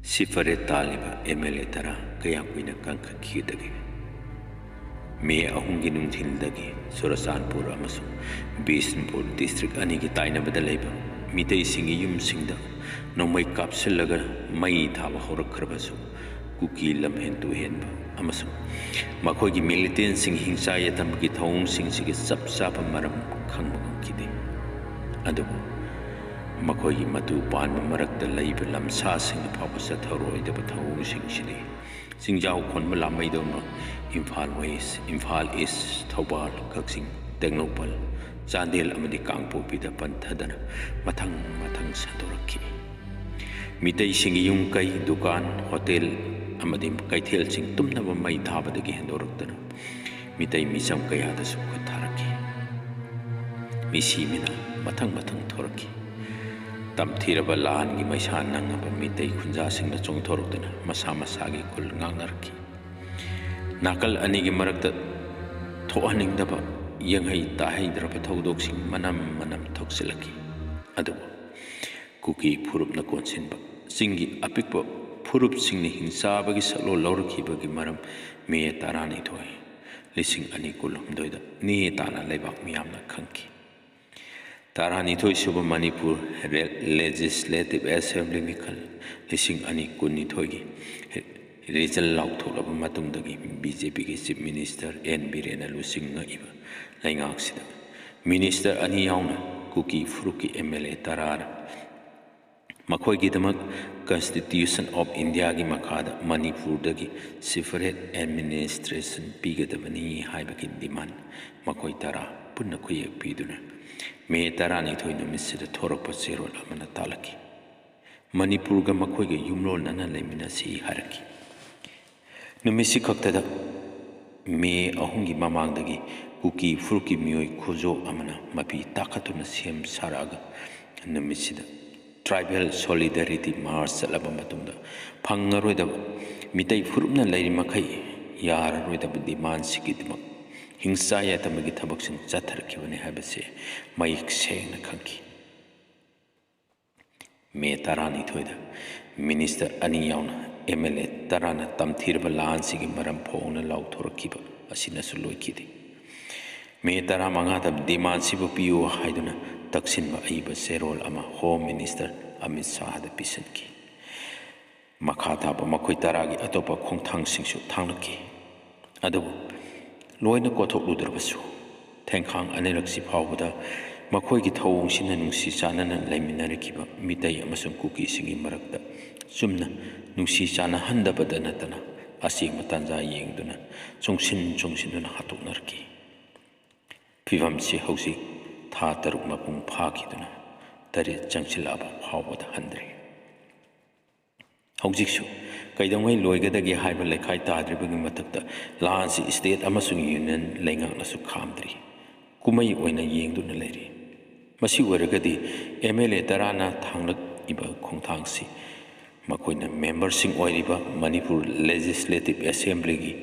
Sifare taliba MLA tara kaya kuina kanka kiyudagi. Me ahungi nungthildagi Surasanpur amasung Bisnpur district anigi taina badalaiba mitay singi yum singda no may kapsilaga may thaba horakrabasu kuki lamhentu henba amasung makogi militant sing hingsa yatam ki thong sing sige sapsapa maram khangmagam kide adubu makogi matu pan marakta laiba lamsa sing phapasa tharoi da thong sing sidi singjau khon ma lamai doma Imphal West, Imphal East, Thobal, Kaksing, Tengnopal, Chandel amadi Kangpokpida panthadana mathang sadoraki. Mitay singi yung kay dukan, hotel amadi kaithel sing tumnaba may thabadagi hendoraktana. Mitay misam kayada sukatharaki. Misimina mathang thoraki. Tamthiraba laan gi maisan nangaba mitay khunja sing na chongthoroktana masa-masagi kul ngangnarki. Nakal anigi marakta thoaning daba yangai tahai drapa thodok sing manam thoksilaki adu kuki phurup na konsinba singi apikpa phurup singni hingsa bagi salo lorki bagi maram me tarani thoi lising ani kulum doida ni tana lebak miyamna khangki tarani thoi suba Manipur Legislative Assembly mikal lising ani kunni thoigi Rizal Lauthol Matungdagi BJP Chief Minister N. Birena Lusinga Iba Laingaksida Minister Aniyauna Kuki Fruki MLA Tarara Makoigi Damak Constitution of India Gi Makada Manipur Dagi Separate Administration Pigadavani Haibaki Demand Makoi Tara Punakuya Piduna Me Tarani Toinu Misida Toropa Zero Lamana Talaki Manipur Gamakoiga Yumlo Nana Leminasi Haraki Numisi kaktada me ahungi mamangdagi kuki fruki mioi kuzo amana mapi takatuna siem saraga numisida tribal solidarity march laba matungda phangaroida mitai furupna lairi makai yara roida demand sikidma hingsa yatamagi thabaksin chatharkibane habase maik sengna khanki me tarani thoida minister ani yauna MLA Tarana Tamthirba Lansigi Maram Pona Lauthorkiba Asina Suloikidi. Me Taramangata demand Sibu Haiduna Taksinba Aiba Serol Ama Home Minister Amit Shah the Pisanki. Makataba Makoitaragi Atopa Kongtang Singshu Tanaki. Adabu Loina Koto Ludrabasu. Tenkang Anelaksi Powder Makoigi Tong Sinanunsi Sananan Laminarikiba Mitai Amasun Kuki Singi Marakta Sumna Nusi Sana Handabada Natana Asi Matanza Yengduna Chongsin Hatunarki Pivam Si Hosi Tataruk Mapung Pakiduna Tari Jangsilaba Howard Handri Hausikshu Kaidamai Loigadagi Hyber Lekai Tadribagi Matakta Lansi State Amasung Union Lenga Nasu Kamdri Kumai Oina Yengduna Lady Masi Waragadi MLA Tarana Tanglak Iba Kongtangsi Makoina members sing oiriba Manipur Legislative Assembly gi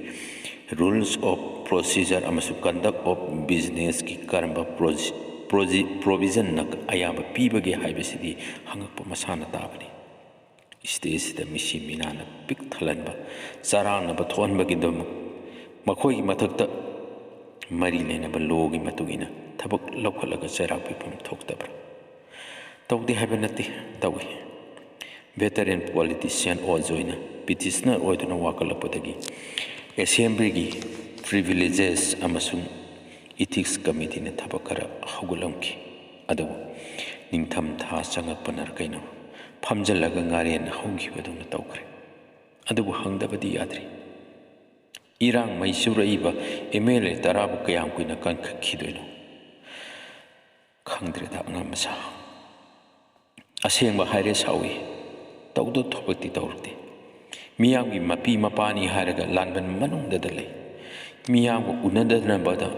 rules of procedure amasu conduct of business ki karamba provision nak ayaba pibage haibesidi hangakpa masana tabani stage da misi minana pik thalanba sarangna ba thonba gi dom makoi gi mathakta mari lena ba logi matugina thabak lokhalaga chara pipam thoktabra tawdi habenati tawi veteran politician or joiner petitioner or to wakalapatagi assembly gi privileges amasung ethics committee ne thabakara hagulamki adu ningtham tha changapanar kaino phamjalaga ngaren haugi baduna tawkre adu hangdabadi yadri irang maisuraiba MLA tarabu kayam kuina kan khidoino khangdreda ngamsa asengba haire sawi Taudo Topati Taurti. Miyangi Mapi Mapani Haraga Lanban Manung Dadale. Miyango Unada Nabada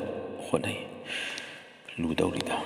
Honai Ludaurida.